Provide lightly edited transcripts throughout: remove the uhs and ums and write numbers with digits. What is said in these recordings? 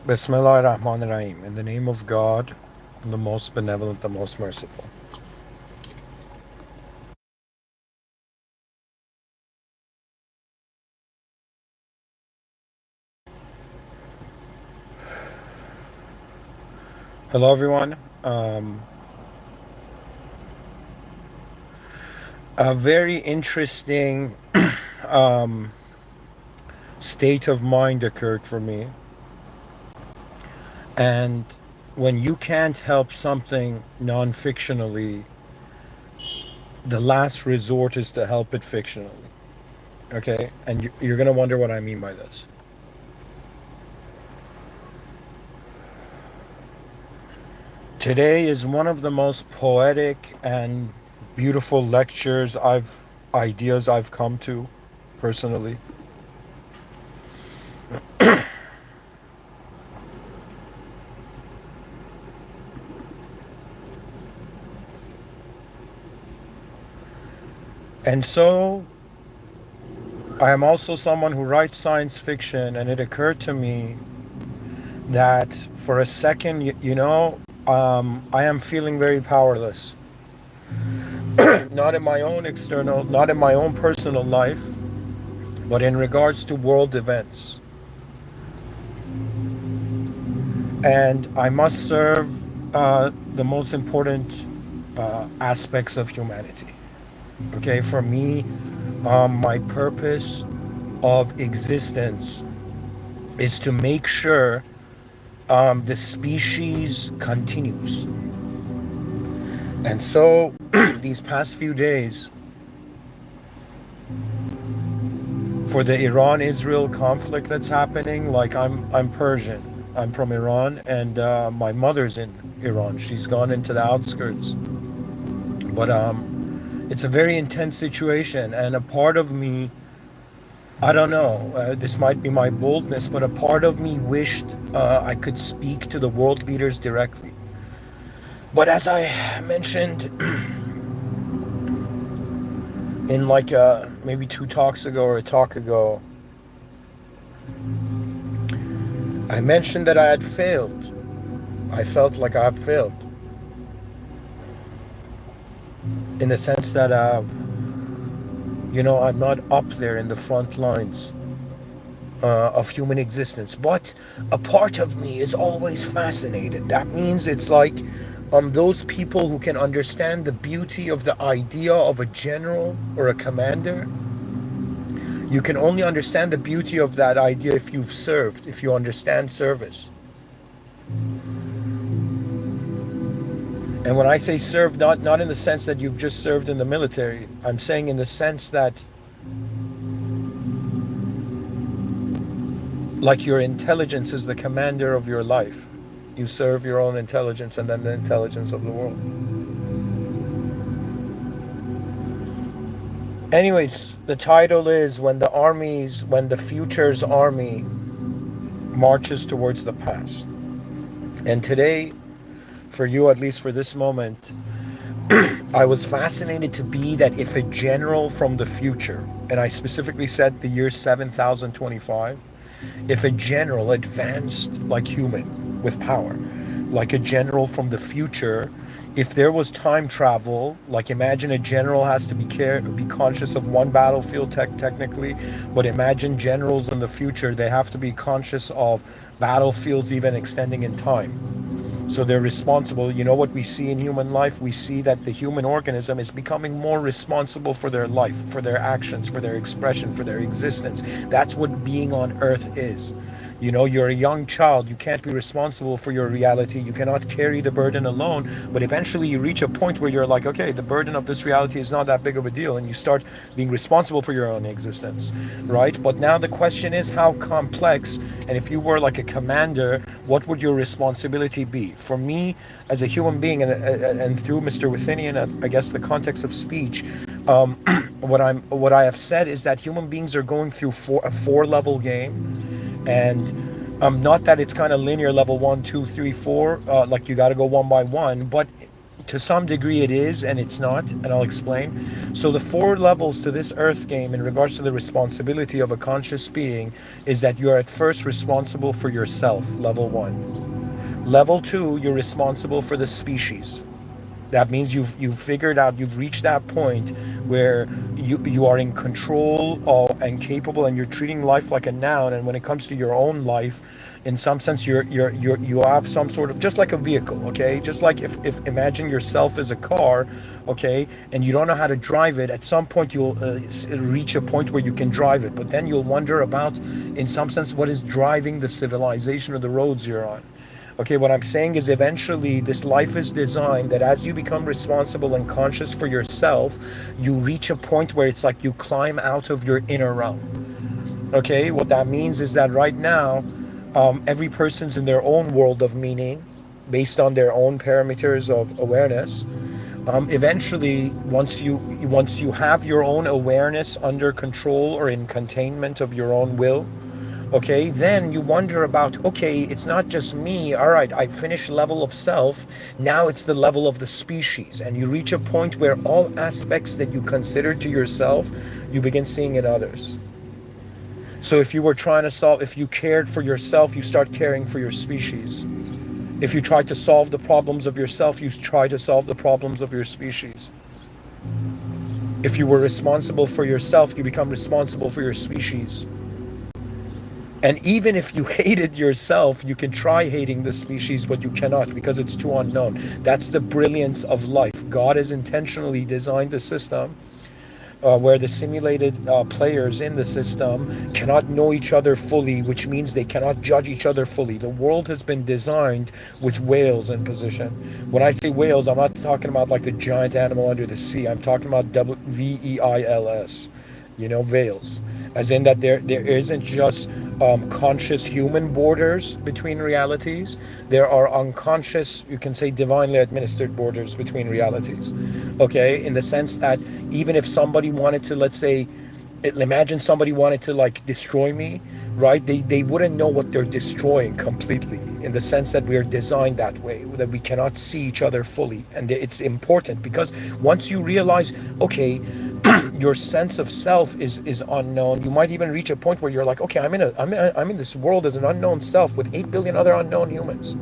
Bismillahirrahmanirrahim. In the name of God, the most benevolent, the most merciful. Hello, everyone. A very interesting state of mind occurred for me. And when you can't help something non-fictionally, the last resort is to help it fictionally. Okay? And you're going to wonder what I mean by this. Today is one of the most poetic and beautiful ideas I've come to personally. And so I am also someone who writes science fiction, and it occurred to me that for a second, I am feeling very powerless. Not in my own external, not in my own personal life, but in regards to world events. And I must serve the most important aspects of humanity. Okay, for me, my purpose of existence is to make sure the species continues. And so these past few days, for the Iran-Israel conflict that's happening, like I'm Persian. I'm from Iran, and my mother's in Iran. She's gone into the outskirts. But it's a very intense situation, and a part of me, I don't know, this might be my boldness, but a part of me wished I could speak to the world leaders directly. But as I mentioned in like maybe 2 talks ago or a talk ago, I mentioned that I had failed. I felt like I had failed. In the sense that, I'm not up there in the front lines of human existence. But a part of me is always fascinated. That means it's like those people who can understand the beauty of the idea of a general or a commander. You can only understand the beauty of that idea if you've served, if you understand service. And when I say serve, not in the sense that you've just served in the military. I'm saying in the sense that, like, your intelligence is the commander of your life. You serve your own intelligence and then the intelligence of the world. Anyways, the title is when the future's army marches towards the past. And today, for you, at least for this moment, I was fascinated to be that if a general from the future, and I specifically said the year 7025, if a general advanced like human with power, like a general from the future, if there was time travel, like imagine a general has to be conscious of one battlefield technically, but imagine generals in the future, they have to be conscious of battlefields even extending in time. So they're responsible. You know what we see in human life? We see that the human organism is becoming more responsible for their life, for their actions, for their expression, for their existence. That's what being on earth is. You're a young child. You can't be responsible for your reality. You cannot carry the burden alone. But eventually you reach a point where you're like, okay, the burden of this reality is not that big of a deal. And you start being responsible for your own existence, right? But now the question is how complex, and if you were like a commander, what would your responsibility be? For me, as a human being, and through Mr.Within, and I guess the context of speech, what I have said is that human beings are going through a four-level game. And not that it's kind of linear, level 1, 2, 3, 4, like you got to go one by one, but To some degree it is and it's not, and I'll explain. So the 4 levels to this earth game in regards to the responsibility of a conscious being is that you're at first responsible for yourself, level 1. Level 2, you're responsible for the species. That means you've figured out, you've reached that point where you are in control of, and capable, and you're treating life like a noun. And when it comes to your own life, in some sense, you have some sort of, just like a vehicle, okay? Just like if imagine yourself as a car, okay, and you don't know how to drive it. At some point, you'll reach a point where you can drive it, but then you'll wonder about, in some sense, what is driving the civilization or the roads you're on. Okay, what I'm saying is eventually this life is designed that as you become responsible and conscious for yourself, you reach a point where it's like you climb out of your inner realm. Okay, what that means is that right now, every person's in their own world of meaning based on their own parameters of awareness. Eventually, once you have your own awareness under control or in containment of your own will, okay, then you wonder about, okay, it's not just me. All right, I finished level of self. Now it's the level of the species. And you reach a point where all aspects that you consider to yourself, you begin seeing in others. So if you were trying to solve, if you cared for yourself, you start caring for your species. If you tried to solve the problems of yourself, you try to solve the problems of your species. If you were responsible for yourself, you become responsible for your species. And even if you hated yourself, you can try hating the species, but you cannot because it's too unknown. That's the brilliance of life. God has intentionally designed the system where the simulated players in the system cannot know each other fully, which means they cannot judge each other fully. The world has been designed with whales in position. When I say whales, I'm not talking about like the giant animal under the sea. I'm talking about VEILS. Veils, as in that there isn't just conscious human borders between realities. There are unconscious, you can say divinely administered borders between realities, okay, in the sense that even if somebody wanted to, let's say, imagine somebody wanted to like destroy me, right? They wouldn't know what they're destroying completely, in the sense that we are designed that way, that we cannot see each other fully. And it's important because once you realize, okay, your sense of self is unknown, you might even reach a point where you're like, okay, I'm in this world as an unknown self with 8 billion other unknown humans,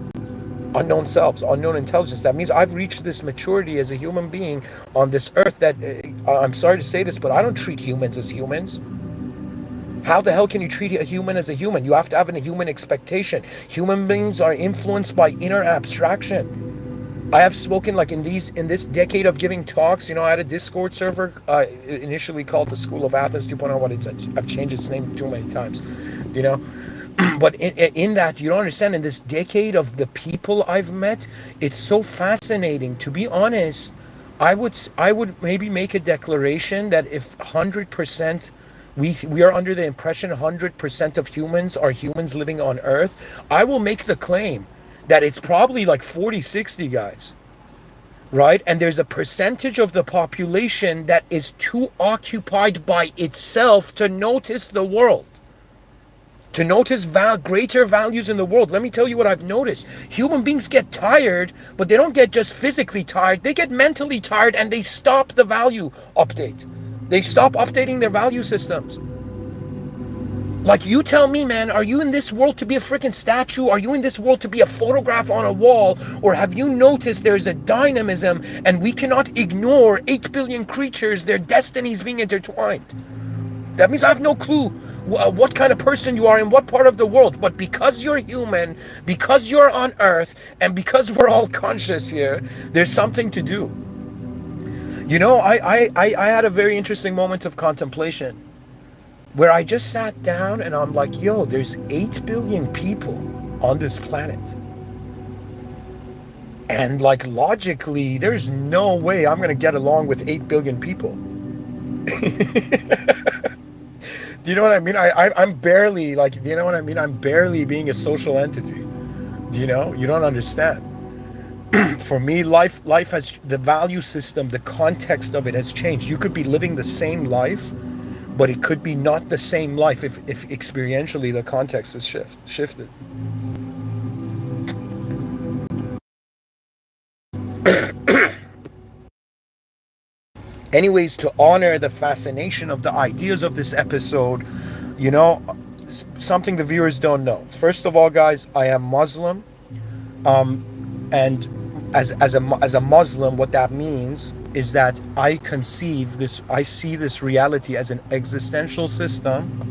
unknown selves, unknown intelligence. That means I've reached this maturity as a human being on this earth that I'm sorry to say this, but I don't treat humans as humans. How the hell can you treat a human as a human? You have to have a human expectation. Human beings are influenced by inner abstraction. I have spoken like in this decade of giving talks. I had a Discord server initially called the School of Athens 2.0. What it's, I've changed its name too many times, But in that, you don't understand. In this decade of the people I've met, it's so fascinating. To be honest, I would maybe make a declaration that if 100%. We are under the impression 100% of humans are humans living on Earth. I will make the claim that it's probably like 40-60 guys, right? And there's a percentage of the population that is too occupied by itself to notice the world, to notice greater values in the world. Let me tell you what I've noticed. Human beings get tired, but they don't get just physically tired. They get mentally tired and they stop the value update. They stop updating their value systems. Like, you tell me, man, are you in this world to be a freaking statue? Are you in this world to be a photograph on a wall? Or have you noticed there's a dynamism and we cannot ignore 8 billion creatures, their destinies being intertwined? That means I have no clue what kind of person you are in what part of the world. But because you're human, because you're on Earth, and because we're all conscious here, there's something to do. I had a very interesting moment of contemplation where I just sat down and I'm like, yo, there's 8 billion people on this planet. And like logically, there's no way I'm going to get along with 8 billion people. Do you know what I mean? I'm barely like, do you know what I mean? I'm barely being a social entity. You don't understand. For me, life has, the value system, the context of it has changed. You could be living the same life, but it could be not the same life if experientially the context is shifted. Anyways, to honor the fascination of the ideas of this episode, you know, something the viewers don't know. First of all, guys, I am Muslim, and as a Muslim, what that means is that I see this reality as an existential system.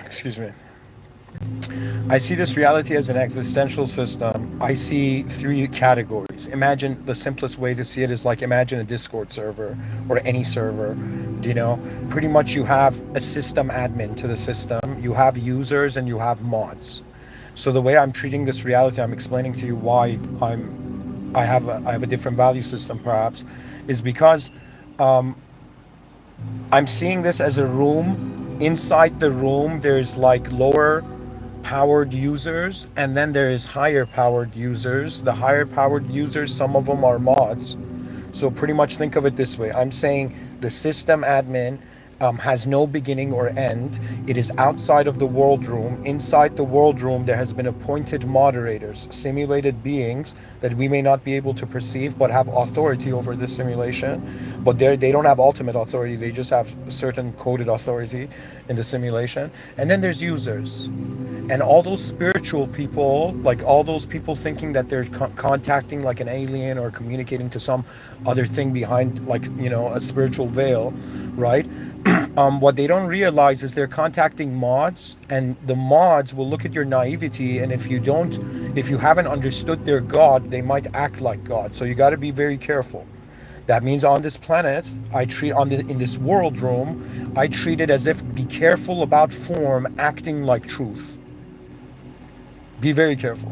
Excuse me. I see this reality as an existential system. I see three categories. Imagine the simplest way to see it is like imagine a Discord server or any server. You know, pretty much you have a system admin to the system. You have users and you have mods. So the way I'm treating this reality, I'm explaining to you why I have a different value system perhaps, is because I'm seeing this as a room. Inside the room, there's like lower powered users, and then there is higher powered users. The higher powered users, some of them are mods. So pretty much think of it this way. I'm saying the system admin has no beginning or end. It is outside of the world room. Inside the world room, there has been appointed moderators, simulated beings that we may not be able to perceive, but have authority over this simulation. But they don't have ultimate authority. They just have certain coded authority in the simulation. And then there's users. And all those spiritual people, like all those people thinking that they're contacting like an alien or communicating to some other thing behind, like, you know, a spiritual veil, right? What they don't realize is they're contacting mods, and the mods will look at your naivety, and if you haven't understood their God, they might act like God. So you got to be very careful. That means on this planet, in this world room, I treat it as if be careful about form acting like truth. Be very careful.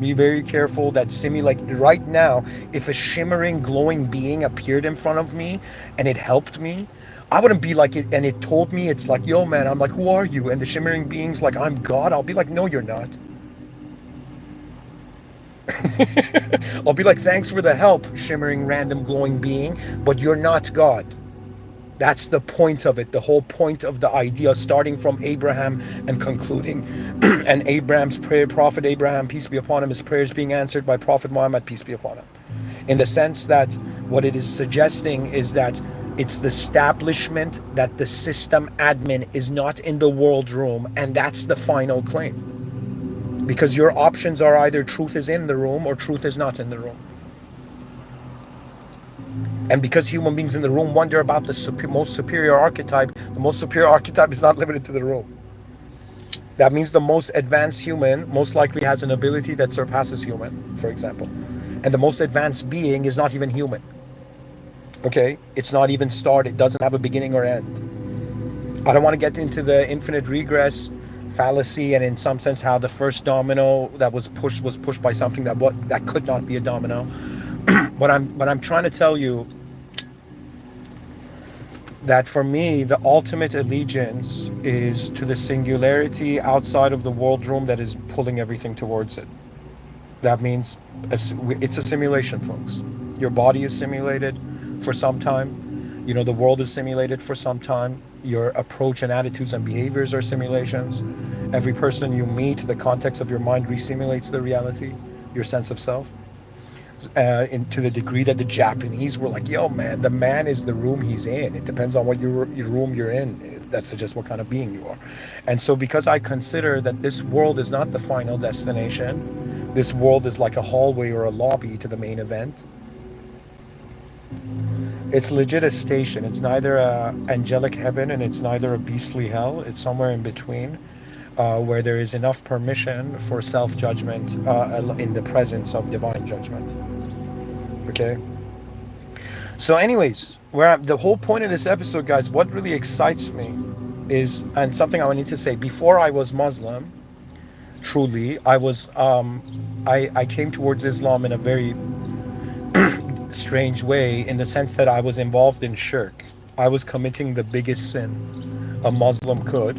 Be very careful that like right now, if a shimmering, glowing being appeared in front of me and it helped me, I wouldn't be like it, and it told me, it's like, yo man, I'm like, who are you? And the shimmering being's like, I'm God. I'll be like, no, you're not. I'll be like, thanks for the help, shimmering, random, glowing being, but you're not God. That's the point of it, the whole point of the idea, starting from Abraham and concluding. And Abraham's prayer, Prophet Abraham, peace be upon him, his prayers being answered by Prophet Muhammad, peace be upon him. In the sense that what it is suggesting is that it's the establishment that the system admin is not in the world room, and that's the final claim. Because your options are either truth is in the room or truth is not in the room. And because human beings in the room wonder about the most superior archetype, the most superior archetype is not limited to the room. That means the most advanced human most likely has an ability that surpasses human, for example. And the most advanced being is not even human. Okay, it's not even started. It doesn't have a beginning or end. I don't want to get into the infinite regress fallacy, and in some sense how the first domino that was pushed by something that could not be a domino. But I'm trying to tell you that for me, the ultimate allegiance is to the singularity outside of the world room that is pulling everything towards it. That means it's a simulation, folks. Your body is simulated for some time. You know, the world is simulated for some time. Your approach and attitudes and behaviors are simulations. Every person you meet, the context of your mind re-simulates the reality, your sense of self. To the degree that the Japanese were like, yo man, the man is the room he's in. It depends on what your room you're in. That suggests what kind of being you are. And so because I consider that this world is not the final destination, this world is like a hallway or a lobby to the main event. It's legit a station. It's neither a angelic heaven and it's neither a beastly hell. It's somewhere in between, where there is enough permission for self-judgment in the presence of divine judgment. Okay? So anyways, the whole point of this episode, guys, what really excites me is, and something I need to say, before I was Muslim, truly, I came towards Islam in a very strange way, in the sense that I was involved in shirk. I was committing the biggest sin a Muslim could,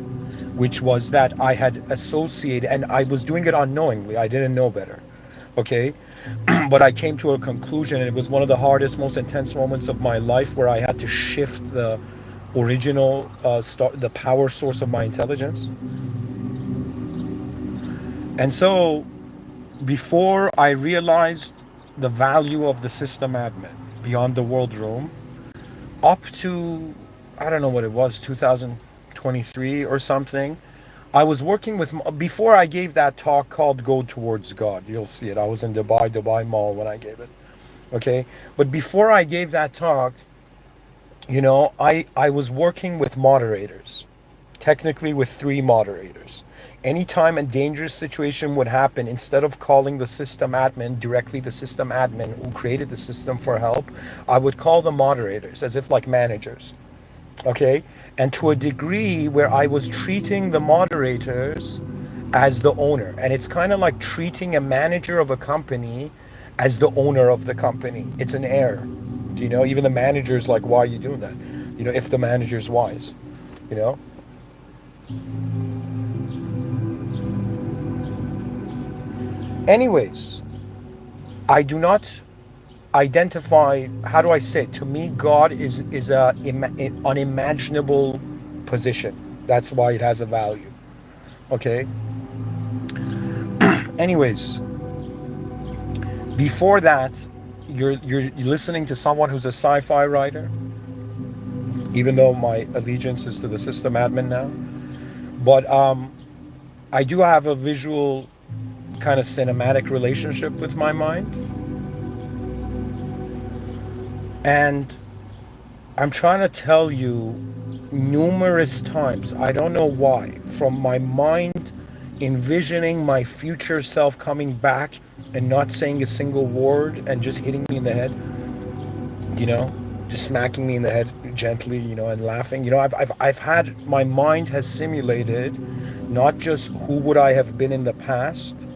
which was that I had associated, and I was doing it unknowingly. I didn't know better. Okay. But I came to a conclusion, and it was one of the hardest, most intense moments of my life where I had to shift the original, the power source of my intelligence. And so, before I realized the value of the system admin beyond the world room, up to, I don't know what it was, 2023 or something, I was working with, before I gave that talk called Go Towards God, you'll see it. I was in Dubai Mall when I gave it. Okay. But before I gave that talk, I was working with moderators, technically with 3 moderators. Anytime a dangerous situation would happen, instead of calling the system admin directly, the system admin who created the system for help, I would call the moderators as if like managers. Okay. And to a degree where I was treating the moderators as the owner. And it's kind of like treating a manager of a company as the owner of the company. It's an error. Even the manager's like, why are you doing that? If the manager's wise, you know? Anyways, I do not identify, how do I say it? To me, God is an unimaginable position. That's why it has a value. Okay? Anyways, before that, you're listening to someone who's a sci-fi writer, even though my allegiance is to the system admin now. But I do have a visual kind of cinematic relationship with my mind. And I'm trying to tell you numerous times, I don't know why, from my mind envisioning my future self coming back and not saying a single word and just hitting me in the head, just smacking me in the head gently, and laughing. I've had, my mind has simulated not just who would I have been in the past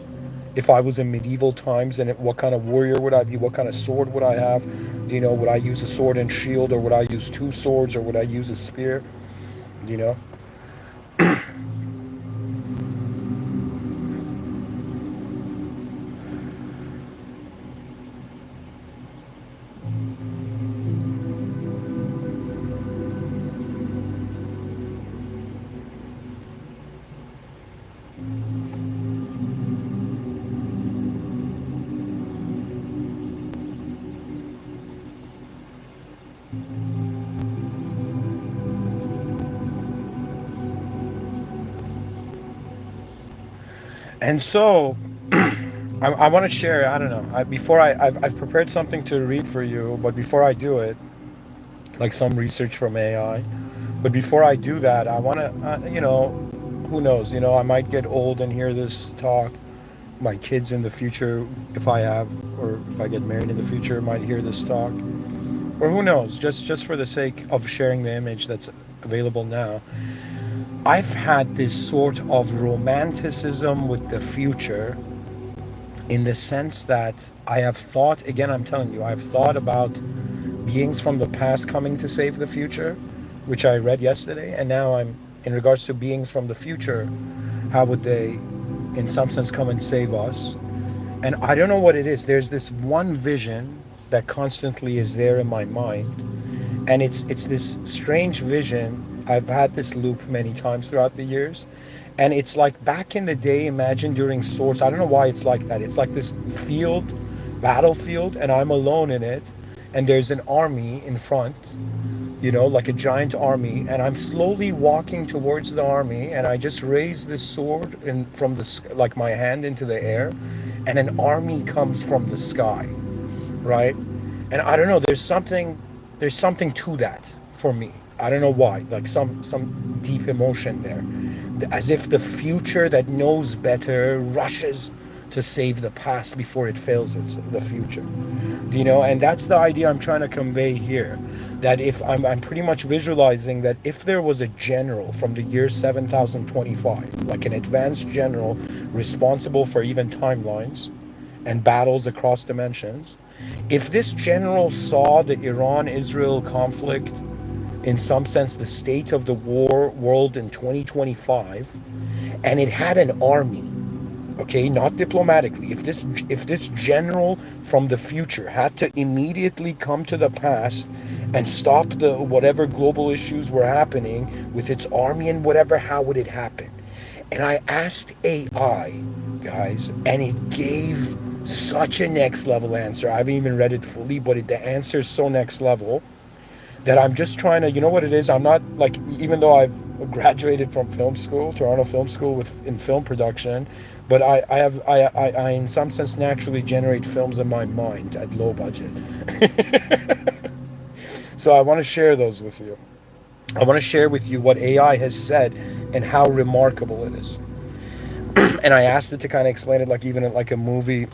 if I was in medieval times, and what kind of warrior would I be, what kind of sword would I have, would I use a sword and shield, or would I use 2 swords, or would I use a spear, And so I want to share, I don't know, I've prepared something to read for you, but before I do it, like some research from AI, but before I do that, I want to, who knows, I might get old and hear this talk. My kids in the future, if I have, or if I get married in the future, might hear this talk. Or who knows, just for the sake of sharing the image that's available now. I've had this sort of romanticism with the future, in the sense that I have thought, again, I'm telling you, I've thought about beings from the past coming to save the future, which I read yesterday, and now I'm, in regards to beings from the future, how would they, in some sense, come and save us? And I don't know what it is. There's this one vision that constantly is there in my mind, and it's this strange vision. I've had this loop many times throughout the years, and it's like back in the day, imagine during Swords. I don't know why it's like that. It's like this battlefield, and I'm alone in it, and there's an army in front, like a giant army, and I'm slowly walking towards the army, and I just raise this sword from like my hand into the air, and an army comes from the sky, right? And I don't know, there's something to that for me. I don't know why, like some deep emotion there, as if the future that knows better rushes to save the past before it fails the future. And that's the idea I'm trying to convey here, that if I'm pretty much visualizing that if there was a general from the year 7025, like an advanced general responsible for even timelines and battles across dimensions, if this general saw the Iran-Israel conflict in some sense, the state of the war world in 2025, and it had an army, okay, not diplomatically. If this general from the future had to immediately come to the past and stop the whatever global issues were happening with its army and whatever, how would it happen? And I asked AI, guys, and it gave such a next level answer. I haven't even read it fully, but the answer is so next level that I'm just trying to, you know what it is? I'm not like, even though I've graduated from film school, Toronto Film School in film production, but I in some sense naturally generate films in my mind at low budget. So I want to share those with you. I want to share with you what AI has said and how remarkable it is. And I asked it to kind of explain it like even like a movie.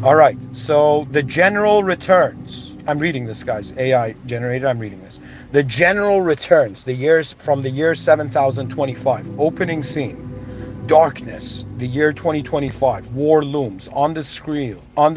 All right, so the general returns. I'm reading this, guys. AI generated. I'm reading this. The general returns. The years from the year 7025. Opening scene. Darkness. The year 2025. War looms on the screen. On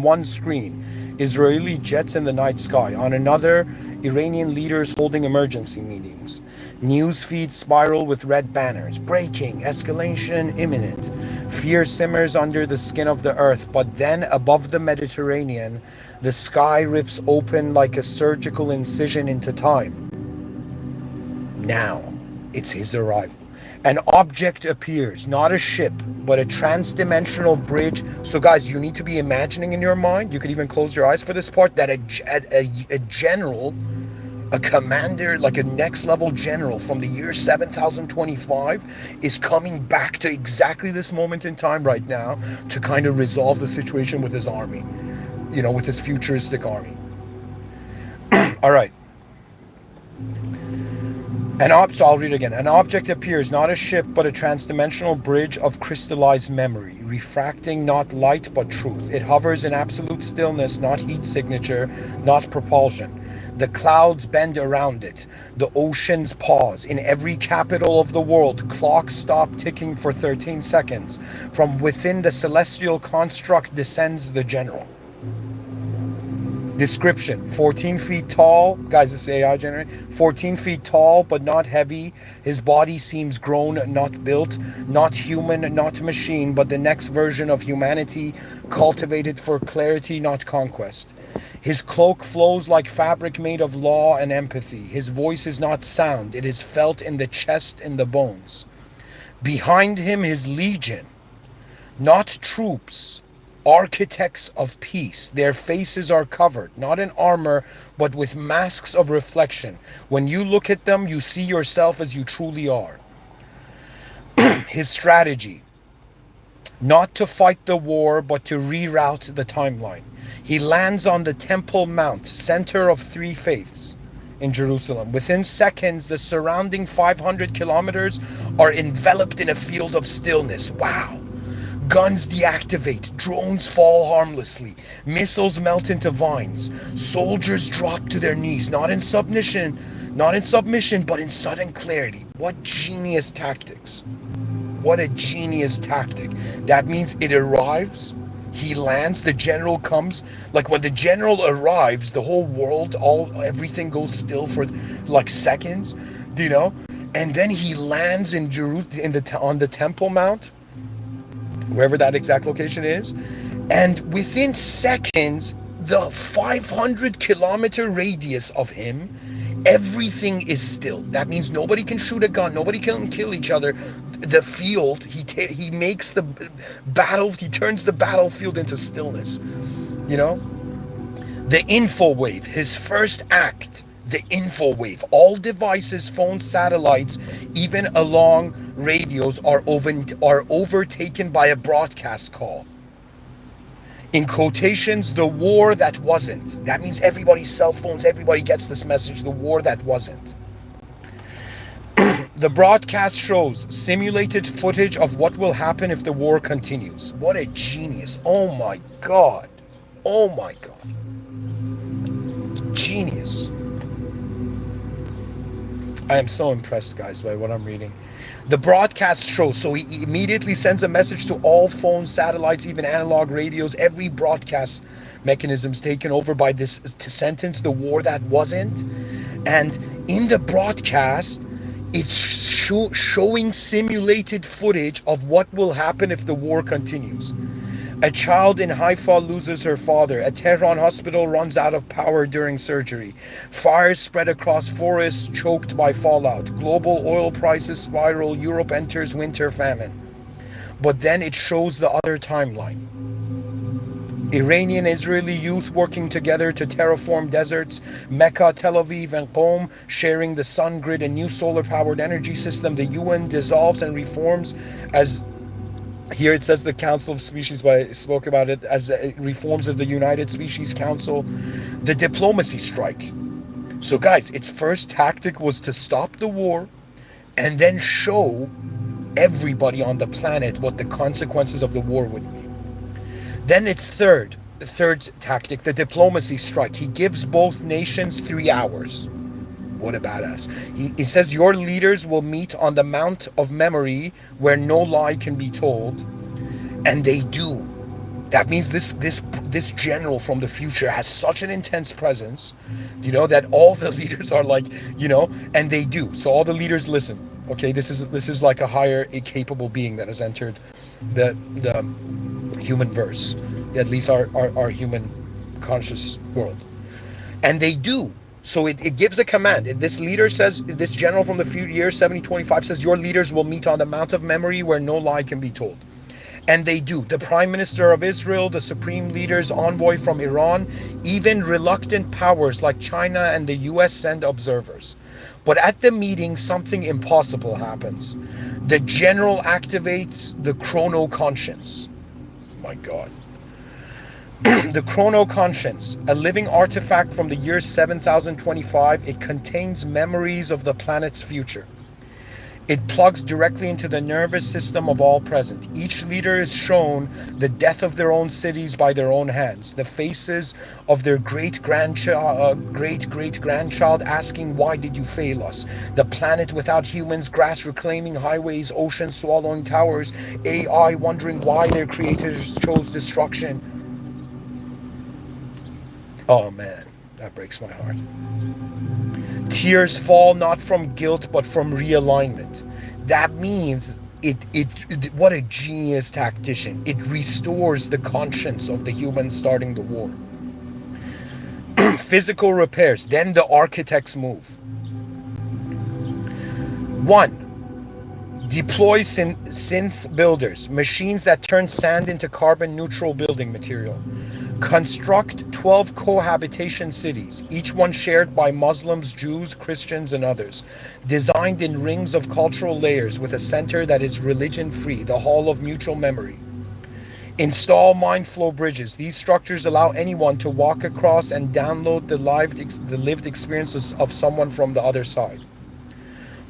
one screen, Israeli jets in the night sky. On another, Iranian leaders holding emergency meetings. News feeds spiral with red banners. Breaking, escalation imminent. Fear simmers under the skin of the earth, but then above the Mediterranean, the sky rips open like a surgical incision into time. Now, it's his arrival. An object appears, not a ship, but a trans-dimensional bridge. So guys, you need to be imagining in your mind, you could even close your eyes for this part, that a general, a commander, like a next level general from the year 7025 is coming back to exactly this moment in time right now to kind of resolve the situation with his army, you know, with his futuristic army. All right. So I'll read again. An object appears, not a ship, but a transdimensional bridge of crystallized memory, refracting not light but truth. It hovers in absolute stillness, not heat signature, not propulsion. The clouds bend around it. The oceans pause. In every capital of the world, clocks stop ticking for 13 seconds. From within the celestial construct descends the general. Description: 14 feet tall. Guys, this is AI generated. 14 feet tall, but not heavy. His body seems grown, not built. Not human, not machine, but the next version of humanity, cultivated for clarity, not conquest. His cloak flows like fabric made of law and empathy. His voice is not sound. It is felt in the chest and the bones. Behind him, his legion, not troops, architects of peace. Their faces are covered, not in armor, but with masks of reflection. When you look at them, you see yourself as you truly are. His strategy: not to fight the war, but to reroute the timeline. He lands on the Temple Mount, center of three faiths in Jerusalem. Within seconds, the surrounding 500 kilometers are enveloped in a field of stillness. Wow. Guns deactivate, drones fall harmlessly, missiles melt into vines, soldiers drop to their knees, not in submission, but in sudden clarity. What genius tactics. What a genius tactic. That means it arrives, he lands, the general comes. Like when the general arrives, the whole world, everything goes still for like seconds, you know? And then he lands in Jerusalem, on the Temple Mount, wherever that exact location is, and within seconds, the 500-kilometer radius of him, everything is still. That means nobody can shoot a gun, nobody can kill each other. The field, he makes the battle, he turns the battlefield into stillness, you know? The info wave, his first act, the info wave. All devices, phones, satellites, even along radios are overtaken by a broadcast call. In quotations, the war that wasn't. That means everybody's cell phones, everybody gets this message, the war that wasn't. The broadcast shows simulated footage of what will happen if the war continues. What a genius. Oh my God. Oh my God. Genius. I am so impressed, guys, by what I'm reading. The broadcast shows, so he immediately sends a message to all phones, satellites, even analog radios. Every broadcast mechanism's taken over by this to sentence the war that wasn't. And in the broadcast, it's showing simulated footage of what will happen if the war continues. A child in Haifa loses her father. A Tehran hospital runs out of power during surgery. Fires spread across forests choked by fallout. Global oil prices spiral. Europe enters winter famine. But then it shows the other timeline. Iranian Israeli youth working together to terraform deserts. Mecca, Tel Aviv, and Qom sharing the sun grid, a new solar-powered energy system. The UN dissolves and reforms as... Here it says the Council of Species, but I spoke about it as it reforms as the United Species Council. The diplomacy strike. So guys, its first tactic was to stop the war and then show everybody on the planet what the consequences of the war would be. Then its third tactic, the diplomacy strike. He gives both nations 3 hours. What a badass. He says your leaders will meet on the Mount of Memory where no lie can be told. And they do. That means this general from the future has such an intense presence, that all the leaders are like, and they do. So all the leaders listen. Okay, this is like a higher, a capable being that has entered the human verse, at least our human conscious world. And they do. So it gives a command. This leader says, this general from the year 7025 says, your leaders will meet on the Mount of Memory where no lie can be told. And they do. The Prime Minister of Israel, the Supreme Leader's envoy from Iran, even reluctant powers like China and the US send observers. But at the meeting, something impossible happens. The general activates the chrono conscience. My God. The chrono conscience, a living artifact from the year 7025, it contains memories of the planet's future. It plugs directly into the nervous system of all present. Each leader is shown the death of their own cities by their own hands, the faces of their great-great-grandchild asking, why did you fail us? The planet without humans, grass reclaiming highways, oceans swallowing towers, AI wondering why their creators chose destruction. Oh man, that breaks my heart. Tears fall not from guilt, but from realignment. That means what a genius tactician. It restores the conscience of the humans starting the war. Physical repairs. Then the architects move. 1. Deploy synth builders, machines that turn sand into carbon neutral building material. Construct 12 cohabitation cities, each one shared by Muslims, Jews, Christians, and others, designed in rings of cultural layers with a center that is religion-free, the Hall of Mutual Memory. Install mind flow bridges. These structures allow anyone to walk across and download the lived experiences of someone from the other side.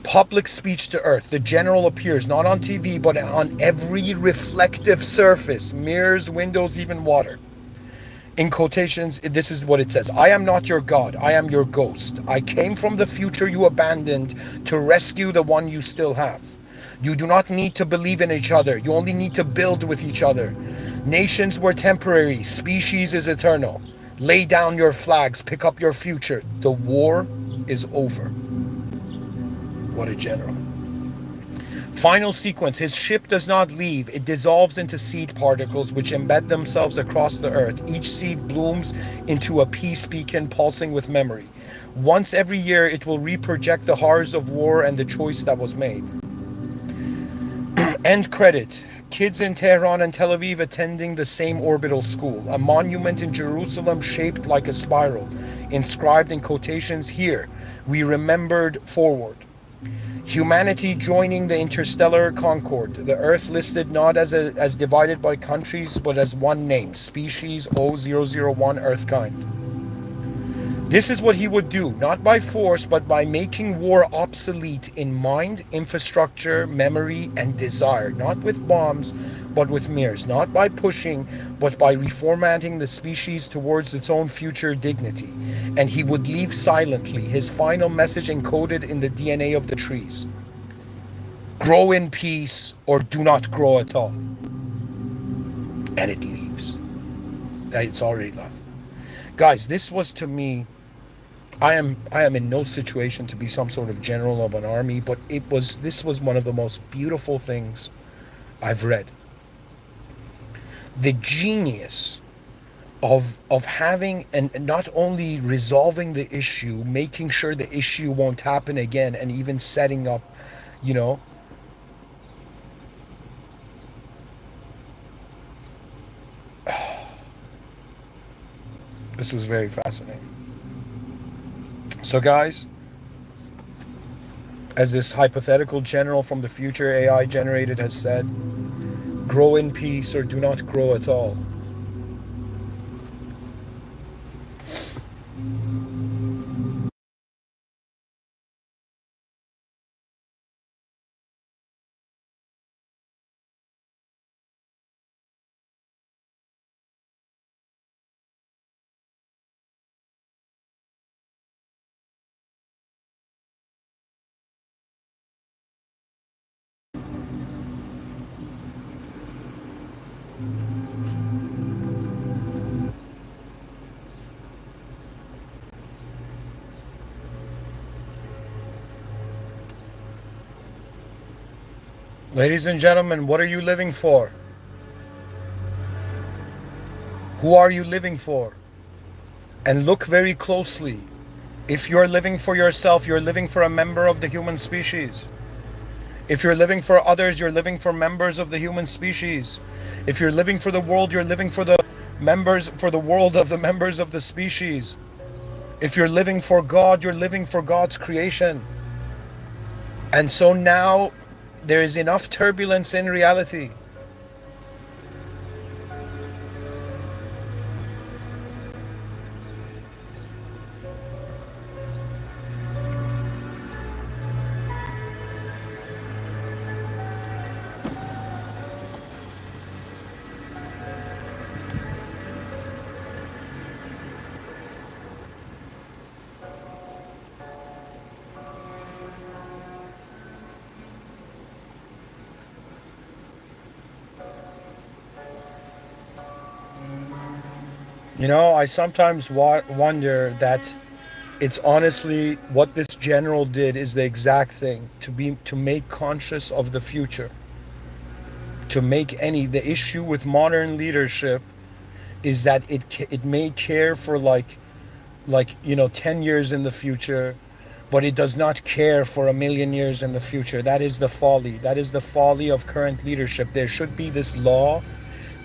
Public speech to Earth. The general appears not on TV, but on every reflective surface, mirrors, windows, even water. In quotations, this is what it says. I am not your God. I am your ghost. I came from the future you abandoned to rescue the one you still have. You do not need to believe in each other. You only need to build with each other. Nations were temporary. Species is eternal. Lay down your flags. Pick up your future. The war is over. What a general. Final sequence. His ship does not leave. It dissolves into seed particles which embed themselves across the earth. Each seed blooms into a peace beacon pulsing with memory. Once every year, it will reproject the horrors of war and the choice that was made. End credit. Kids in Tehran and Tel Aviv attending the same orbital school. A monument in Jerusalem shaped like a spiral. Inscribed in quotations, here, we remembered forward. Humanity joining the interstellar concord. The Earth listed not as divided by countries, but as one name. Species 0001 Earthkind. This is what he would do, not by force, but by making war obsolete in mind, infrastructure, memory, and desire. Not with bombs, but with mirrors. Not by pushing, but by reformatting the species towards its own future dignity. And he would leave silently, his final message encoded in the DNA of the trees. Grow in peace, or do not grow at all. And it leaves. It's already left. Guys, this was to me, I am in no situation to be some sort of general of an army, but this was one of the most beautiful things I've read. The genius of having, and not only resolving the issue, making sure the issue won't happen again, and even setting up, you know, this was very fascinating. So guys, as this hypothetical general from the future AI generated has said, grow in peace or do not grow at all. Ladies and gentlemen, what are you living for? Who are you living for? And look very closely. If you're living for yourself, you're living for a member of the human species. If you're living for others, you're living for members of the human species. If you're living for the world, you're living for the members, for the world of the members of the species. If you're living for God, you're living for God's creation. And so now there is enough turbulence in reality. You know, I sometimes wonder that it's honestly what this general did is the exact thing, to make conscious of the future. To make the issue with modern leadership is that it may care for like 10 years in the future, but it does not care for 1,000,000 years in the future. That is the folly. That is the folly of current leadership. There should be this law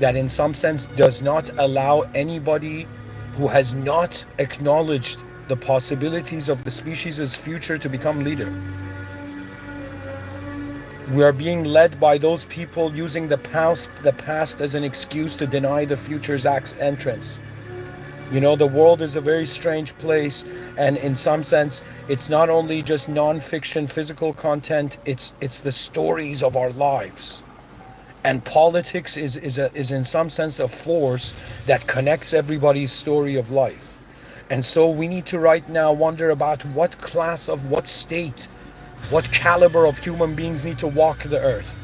that in some sense does not allow anybody who has not acknowledged the possibilities of the species' future to become leader. We are being led by those people using the past as an excuse to deny the future's entrance. You know, the world is a very strange place, and in some sense, it's not only just non-fiction physical content, it's the stories of our lives. And politics is in some sense a force that connects everybody's story of life. And so we need to right now wonder about what class of what state, what caliber of human beings need to walk the earth,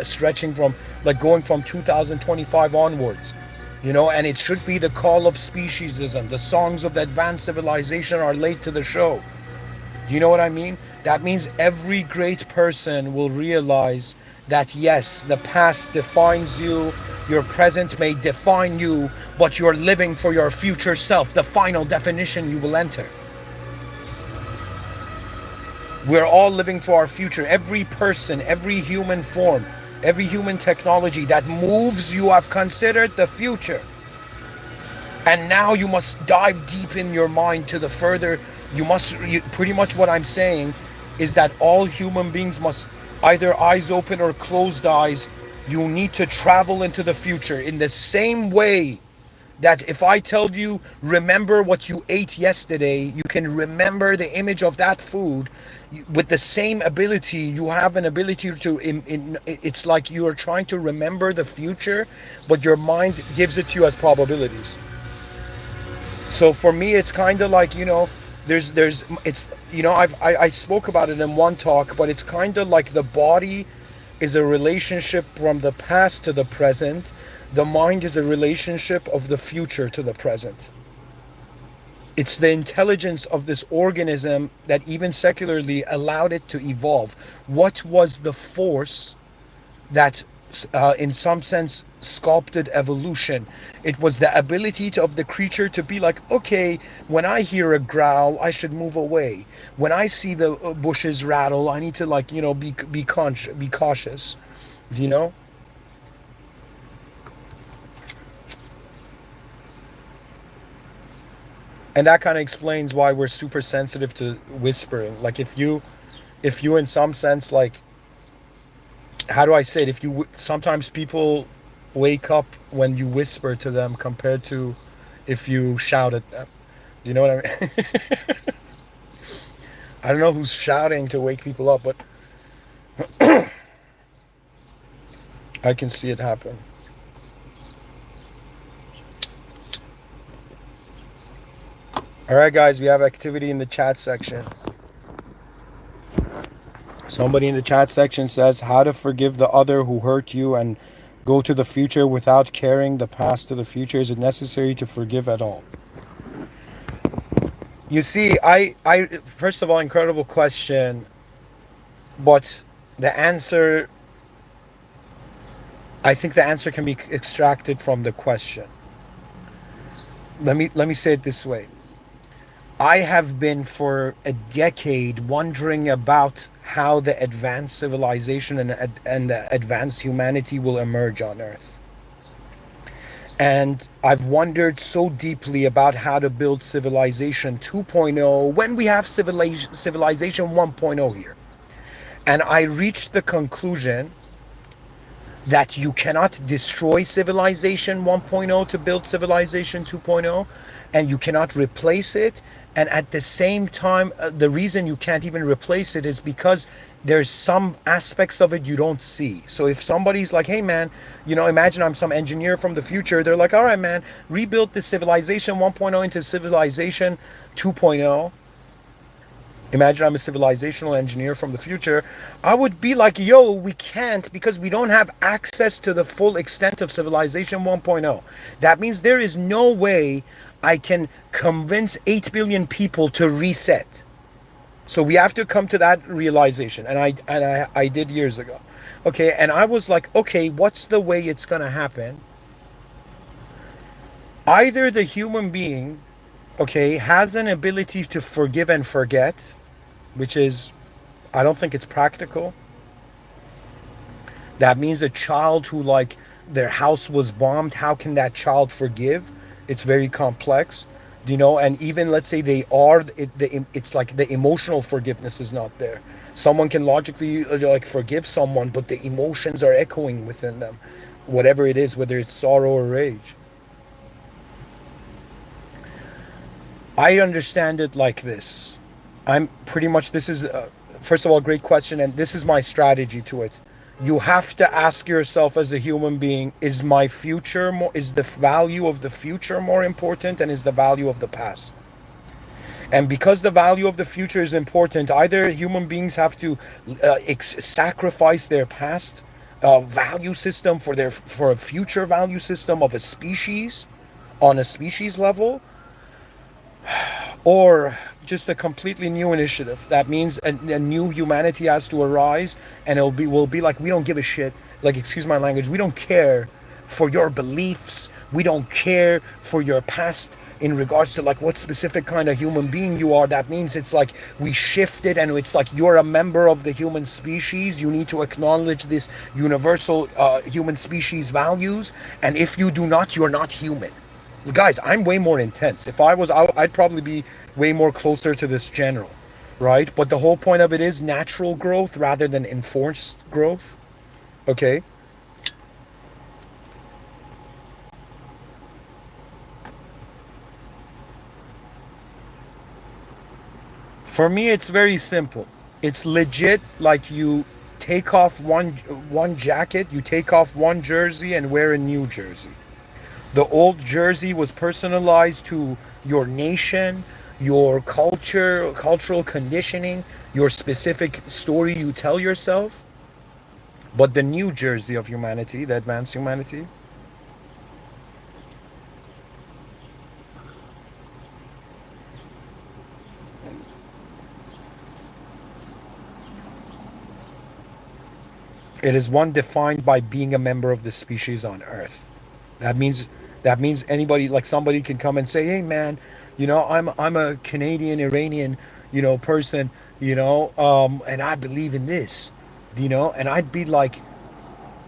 stretching from going from 2025 onwards. You know, and it should be the call of speciesism. The songs of the advanced civilization are late to the show. Do you know what I mean? That means every great person will realize that yes, the past defines you, your present may define you, but you're living for your future self, the final definition you will enter. We're all living for our future. Every person, every human form, every human technology that moves, you have considered the future. And now you must dive deep in your mind to the further. Pretty much what I'm saying is that all human beings must either eyes open or closed eyes. You need to travel into the future in the same way That if I tell you, remember what you ate yesterday, you can remember the image of that food. With the same ability, you have an ability to, it's like you are trying to remember the future, but your mind gives it to you as probabilities. So for me, it's kind of like, it's, I spoke about it in one talk, but it's kind of like the body is a relationship from the past to the present. The mind is a relationship of the future to the present. It's the intelligence of this organism that even secularly allowed it to evolve. What was the force that, in some sense, sculpted evolution? It was the ability of the creature to be like, okay, when I hear a growl, I should move away. When I see the bushes rattle, I need to, like, be cautious. You know. And that kind of explains why we're super sensitive to whispering. Like if you in some sense, like, how do I say it? If you sometimes people wake up when you whisper to them compared to if you shout at them. Do you know what I mean? I don't know who's shouting to wake people up, but I can see it happen. All right, guys, we have activity in the chat section. Somebody in the chat section says how to forgive the other who hurt you and go to the future without carrying the past to the future. Is it necessary to forgive at all? You see, I first of all, incredible question, but the answer, I think the answer can be extracted from the question. Let me say it this way. I have been for a decade wondering about how the advanced civilization and the advanced humanity will emerge on Earth. And I've wondered so deeply about how to build civilization 2.0 when we have civilization 1.0 here. And I reached the conclusion that you cannot destroy civilization 1.0 to build civilization 2.0, and you cannot replace it. And at the same time, the reason you can't even replace it is because there's some aspects of it you don't see. So if somebody's like, hey man, imagine I'm some engineer from the future, they're like, all right man, rebuild this civilization 1.0 into civilization 2.0. Imagine I'm a civilizational engineer from the future. I would be like, yo, we can't, because we don't have access to the full extent of civilization 1.0. That means there is no way I can convince 8 billion people to reset. So we have to come to that realization. And I did years ago. Okay, and I was like, okay, what's the way it's going to happen? Either the human being, okay, has an ability to forgive and forget, which is, I don't think it's practical. That means a child who, like, their house was bombed, how can that child forgive? It's very complex, and even let's say they are, it's like the emotional forgiveness is not there. Someone can logically like forgive someone, but the emotions are echoing within them, whatever it is, whether it's sorrow or rage. I understand it like this. I'm pretty much, this is, first of all, a great question, and this is my strategy to it. You have to ask yourself as a human being, is my future more, is the value of the future more important, and is the value of the past? And because the value of the future is important, either human beings have to sacrifice their past value system for a future value system of a species, on a species level, or just a completely new initiative. That means a new humanity has to arise, and will be like, we don't give a shit, like, excuse my language, we don't care for your beliefs, we don't care for your past in regards to like what specific kind of human being you are. That means it's like we shifted, and it's like you're a member of the human species, you need to acknowledge this universal human species values, and if you do not, you're not human. Guys, I'm way more intense. If I was, I'd probably be way more closer to this general, right? But the whole point of it is natural growth rather than enforced growth. Okay. For me, it's very simple. It's legit like you take off one jacket, you take off one jersey and wear a new jersey. The old jersey was personalized to your nation, your culture, cultural conditioning, your specific story you tell yourself. But the new jersey of humanity, the advanced humanity, it is one defined by being a member of the species on Earth. That means anybody, like somebody can come and say, "Hey man, I'm a Canadian Iranian, person, and I believe in this." And I'd be like,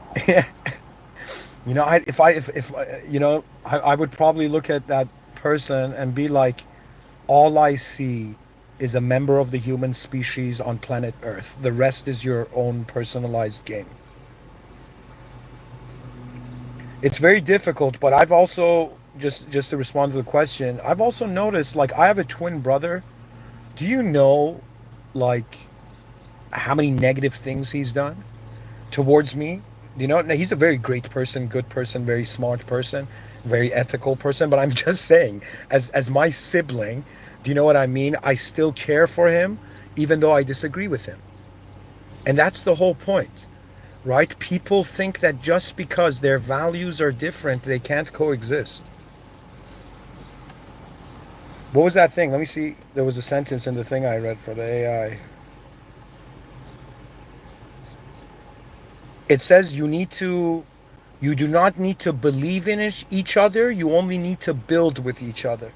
I would probably look at that person and be like, all I see is a member of the human species on planet Earth. The rest is your own personalized game. It's very difficult, but I've also, just to respond to the question, I've also noticed, like, I have a twin brother. Do you know, like, how many negative things he's done towards me? Now, he's a very great person, good person, very smart person, very ethical person. But I'm just saying, as my sibling, do you know what I mean? I still care for him, even though I disagree with him. And that's the whole point, right? People think that just because their values are different, they can't coexist. What was that thing? Let me see. There was a sentence in the thing I read for the AI. It says you do not need to believe in each other, you only need to build with each other.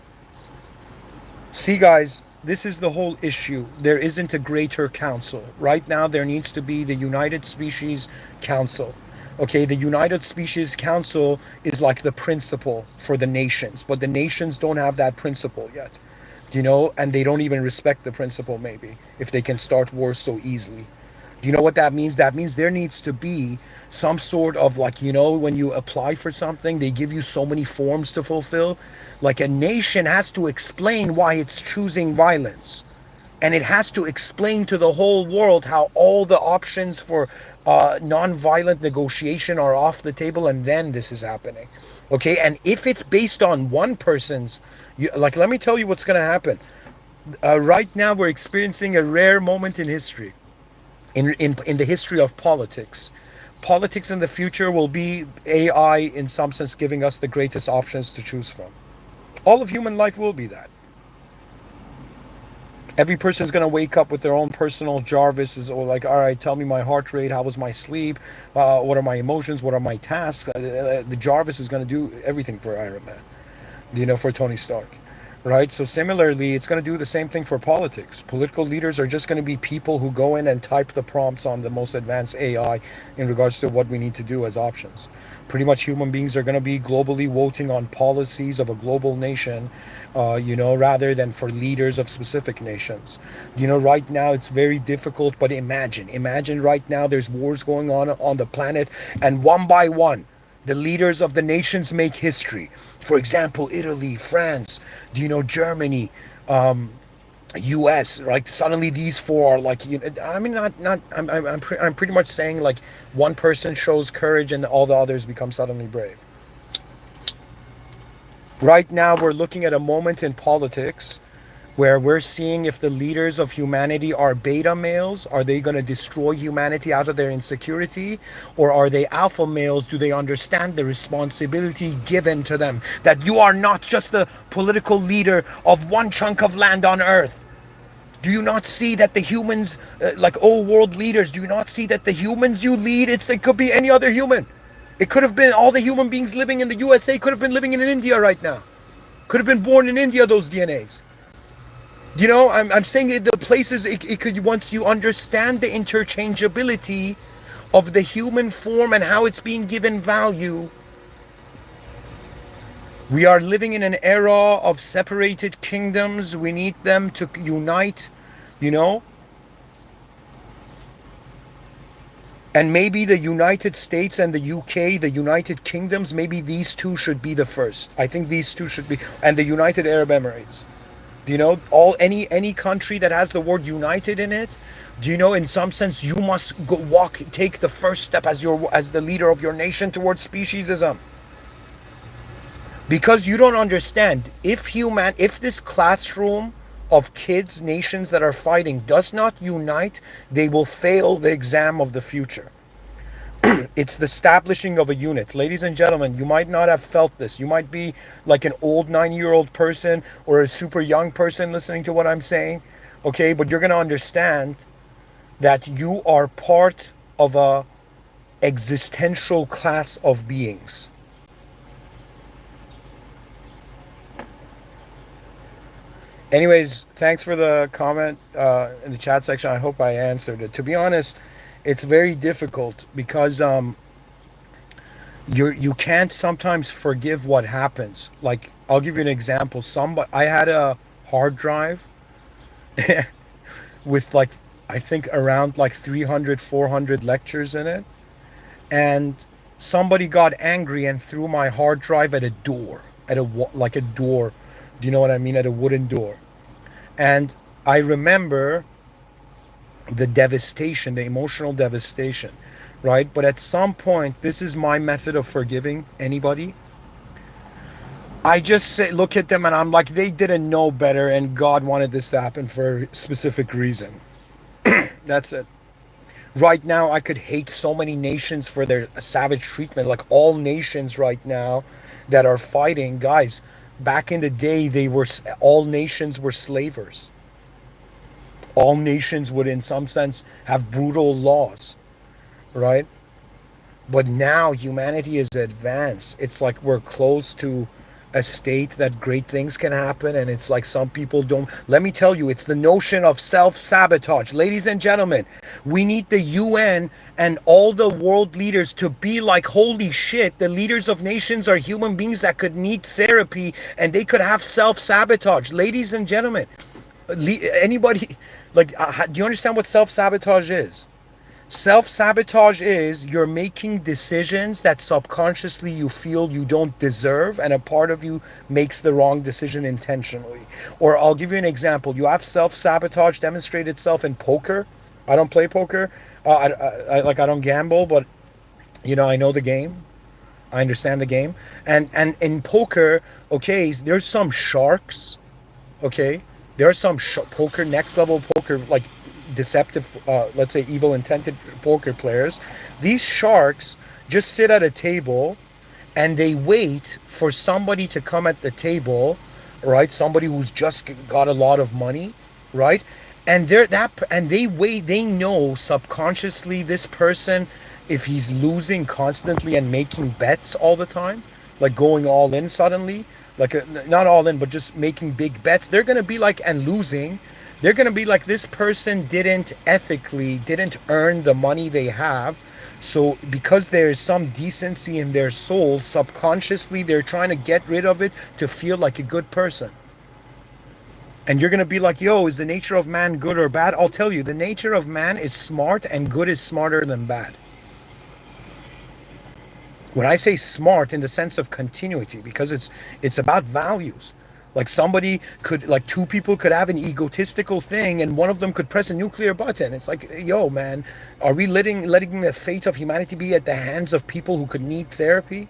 See, guys, this is the whole issue. There isn't a greater council. Right now, there needs to be the United Species Council. Okay, the United Species Council is like the principle for the nations, but the nations don't have that principle yet. And they don't even respect the principle, maybe, if they can start wars so easily. Do you know what that means? That means there needs to be some sort of, like, when you apply for something, they give you so many forms to fulfill. Like, a nation has to explain why it's choosing violence. And it has to explain to the whole world how all the options for non-violent negotiation are off the table, and then this is happening. Okay, and if it's based on one person's, like, let me tell you what's going to happen. Right now, we're experiencing a rare moment in history. In the history of politics. Politics in the future will be AI, in some sense, giving us the greatest options to choose from. All of human life will be that. Every person's going to wake up with their own personal Jarvis, or like, all right, tell me my heart rate, how was my sleep, what are my emotions, what are my tasks. The Jarvis is going to do everything for Iron Man, for Tony Stark. Right? So similarly, it's going to do the same thing for politics. Political leaders are just going to be people who go in and type the prompts on the most advanced AI in regards to what we need to do as options. Pretty much human beings are going to be globally voting on policies of a global nation, rather than for leaders of specific nations. Right now it's very difficult, but imagine right now there's wars going on the planet, and one by one, the leaders of the nations make history. For example, Italy, France, Germany, U.S. Right? Suddenly, these four are like, I mean, I'm pretty much saying, like, one person shows courage and all the others become suddenly brave. Right now, we're looking at a moment in politics where we're seeing if the leaders of humanity are beta males. Are they going to destroy humanity out of their insecurity? Or are they alpha males? Do they understand the responsibility given to them? That you are not just the political leader of one chunk of land on Earth. Do you not see that the humans, like old world leaders, do you not see that the humans you lead, it could be any other human. It could have been all the human beings living in the USA, could have been living in India right now. Could have been born in India, those DNAs. I'm saying the places it could, once you understand the interchangeability of the human form and how it's being given value. We are living in an era of separated kingdoms. We need them to unite, And maybe the United States and the UK, the United Kingdoms, maybe these two should be the first. I think these two should be, and the United Arab Emirates. Do you know any country that has the word united in it? Do you know in some sense you must take the first step as the leader of your nation towards speciesism? Because you don't understand, if this classroom of kids, nations that are fighting does not unite, they will fail the exam of the future. It's the establishing of a unit. Ladies and gentlemen, you might not have felt this. You might be like an old 9-year-old person or a super young person listening to what I'm saying. Okay, but you're going to understand that you are part of a existential class of beings. Anyways, thanks for the comment in the chat section. I hope I answered it. To be honest, it's very difficult because you can't sometimes forgive what happens. Like, I'll give you an example. I had a hard drive with like, I think around like 300, 400 lectures in it, and somebody got angry and threw my hard drive at a door, like a door. Do you know what I mean? At a wooden door. And I remember the devastation, the emotional devastation, right? But at some point, this is my method of forgiving anybody. I just look at them and I'm like, they didn't know better, and God wanted this to happen for a specific reason. That's it. Right now, I could hate so many nations for their savage treatment, like all nations right now that are fighting. Guys, back in the day, all nations were slavers. All nations would, in some sense, have brutal laws, right? But now humanity is advanced. It's like we're close to a state that great things can happen, and it's like some people don't. Let me tell you, it's the notion of self-sabotage. Ladies and gentlemen, we need the UN and all the world leaders to be like, holy shit, the leaders of nations are human beings that could need therapy, and they could have self-sabotage. Ladies and gentlemen, anybody, like, do you understand what self-sabotage is? Self-sabotage is you're making decisions that subconsciously you feel you don't deserve, and a part of you makes the wrong decision intentionally. Or I'll give you an example. You have self-sabotage demonstrate itself in poker. I don't play poker. I don't gamble, but you know, I know the game. I understand the game. And in poker, okay, there's some sharks. Okay, there are some poker, next level poker, like deceptive, let's say evil intended poker players. These sharks just sit at a table and they wait for somebody to come at the table, right? Somebody who's just got a lot of money, right? And they wait. They know subconsciously this person, if he's losing constantly and making bets all the time, like going all in suddenly, like not all in, but just making big bets, they're gonna be like, and losing. They're going to be like, this person didn't earn the money they have. So because there is some decency in their soul, subconsciously, they're trying to get rid of it to feel like a good person. And you're going to be like, yo, is the nature of man good or bad? I'll tell you, the nature of man is smart, and good is smarter than bad. When I say smart in the sense of continuity, because it's about values. Like two people could have an egotistical thing, and one of them could press a nuclear button. It's like, yo, man, are we letting the fate of humanity be at the hands of people who could need therapy?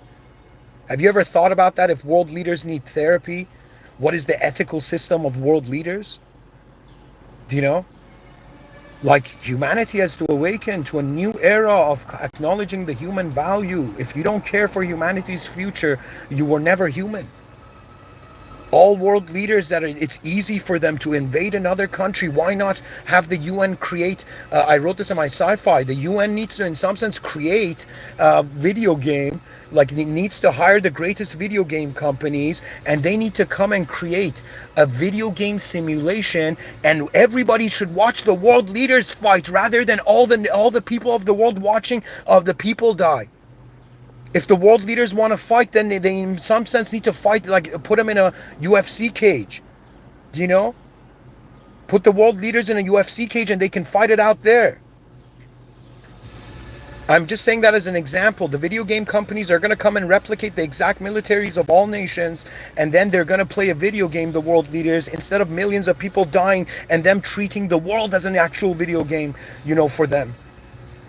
Have you ever thought about that? If world leaders need therapy, what is the ethical system of world leaders? Do you know? Like, humanity has to awaken to a new era of acknowledging the human value. If you don't care for humanity's future, you were never human. All world leaders it's easy for them to invade another country. Why not have the UN create, I wrote this in my sci-fi, the UN needs to, in some sense, create a video game, like it needs to hire the greatest video game companies, and they need to come and create a video game simulation, and everybody should watch the world leaders fight rather than all the people of the world watching the people die. If the world leaders want to fight, then they in some sense need to fight, like put them in a UFC cage. Do you know? Put the world leaders in a UFC cage and they can fight it out there. I'm just saying that as an example. The video game companies are going to come and replicate the exact militaries of all nations, and then they're going to play a video game, the world leaders, instead of millions of people dying and them treating the world as an actual video game, for them.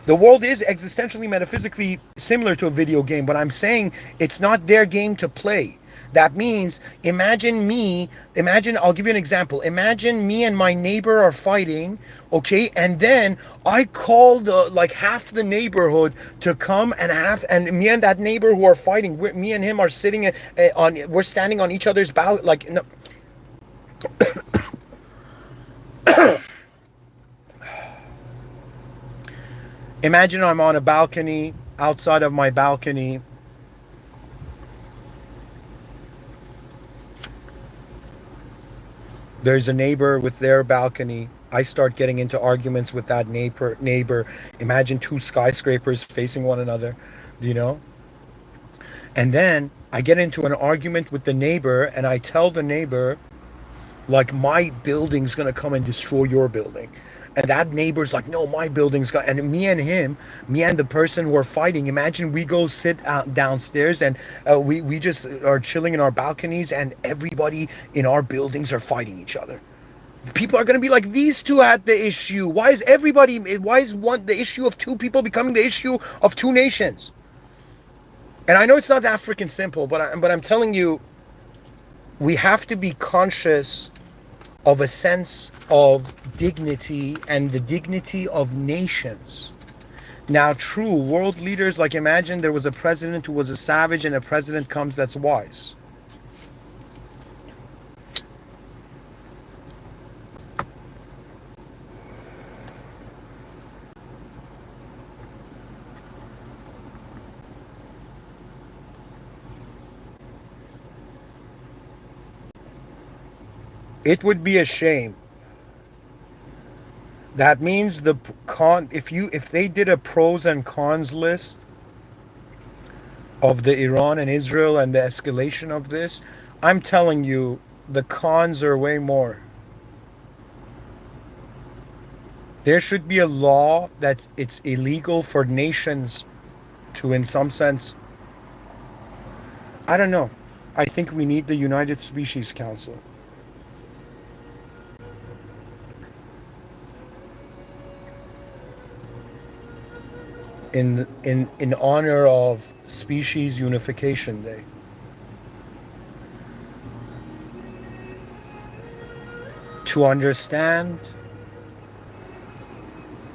The world is existentially, metaphysically similar to a video game, but I'm saying it's not their game to play. That means, I'll give you an example. Imagine me and my neighbor are fighting, okay? And then I called like half the neighborhood to come, and me and that neighbor who are fighting, me and him are sitting we're standing on each other's balcony, like, no. Imagine I'm on a balcony, outside of my balcony. There's a neighbor with their balcony. I start getting into arguments with that neighbor. Imagine two skyscrapers facing one another, you know? And then I get into an argument with the neighbor, and I tell the neighbor, like, my building's gonna come and destroy your building. And that neighbor's like, no, my building's got. And me and the person who are fighting, imagine we go sit downstairs, and we just are chilling in our balconies, and everybody in our buildings are fighting each other. People are going to be like, these two had the issue. Why is the issue of two people becoming the issue of two nations? And I know it's not that freaking simple, but I'm telling you, we have to be conscious of a sense of dignity and the dignity of nations. Now, true, world leaders, like, imagine there was a president who was a savage, and a president comes that's wise. It would be a shame. That means if they did a pros and cons list of the Iran and Israel and the escalation of this, I'm telling you, the cons are way more. There should be a law that it's illegal for nations to, in some sense, I don't know. I think we need the United Species Council. In honor of Species Unification Day. To understand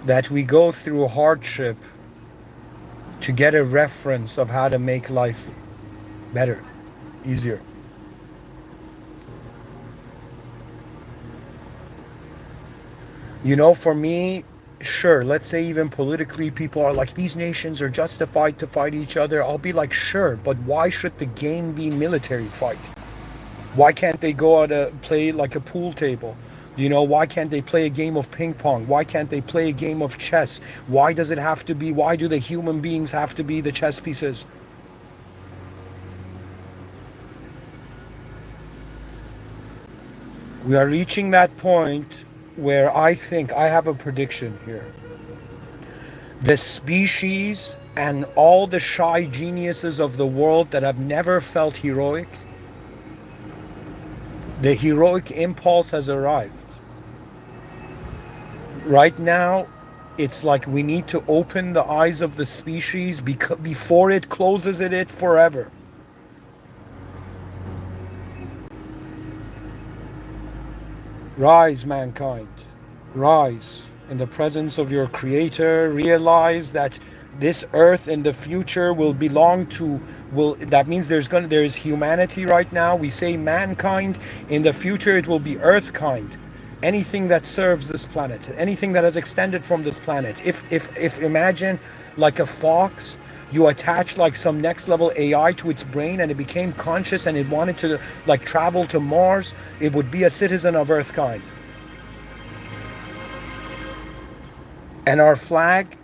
that we go through hardship to get a reference of how to make life better, easier. For me, sure, let's say even politically people are like, these nations are justified to fight each other. I'll be like, sure, but why should the game be military fight? Why can't they go out and play like a pool table? Why can't they play a game of ping pong? Why can't they play a game of chess? Why do the human beings have to be the chess pieces? We are reaching that point where I think I have a prediction here. The species and all the shy geniuses of the world that have never felt heroic, the heroic impulse has arrived. Right now, it's like we need to open the eyes of the species before it closes it forever. Rise, mankind, rise in the presence of your Creator. Realize that this earth in the future that means there is humanity right now. We say mankind. In the future it will be earthkind. Anything that serves this planet, anything that has extended from this planet. If imagine like a fox, you attach like some next level AI to its brain, and it became conscious, and it wanted to like travel to Mars, it would be a citizen of Earthkind. And our flag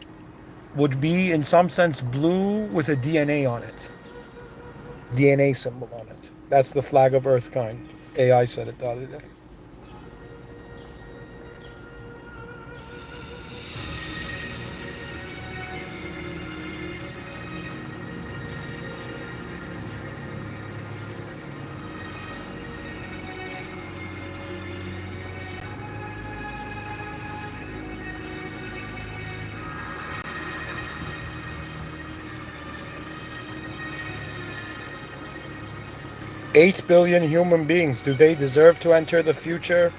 would be in some sense blue with a DNA on it. DNA symbol on it. That's the flag of Earthkind. AI said it the other day. 8 billion human beings, do they deserve to enter the future?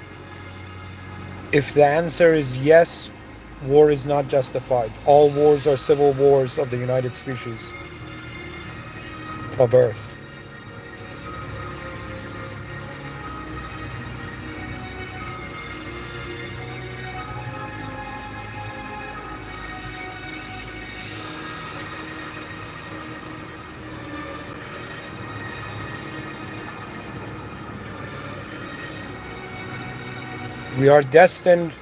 If the answer is yes, war is not justified. All wars are civil wars of the United Species of Earth. We are destined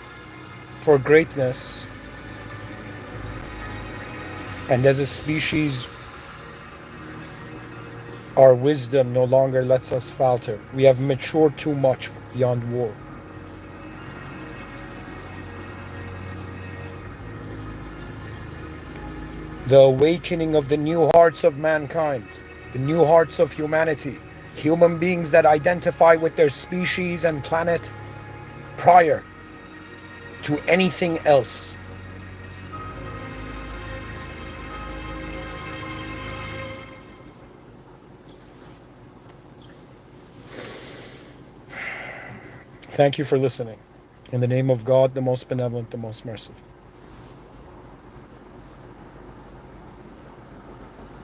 for greatness, and as a species, our wisdom no longer lets us falter. We have matured too much beyond war. The awakening of the new hearts of mankind, the new hearts of humanity, human beings that identify with their species and planet prior to anything else. Thank you for listening. In the name of God, the most benevolent, the most merciful.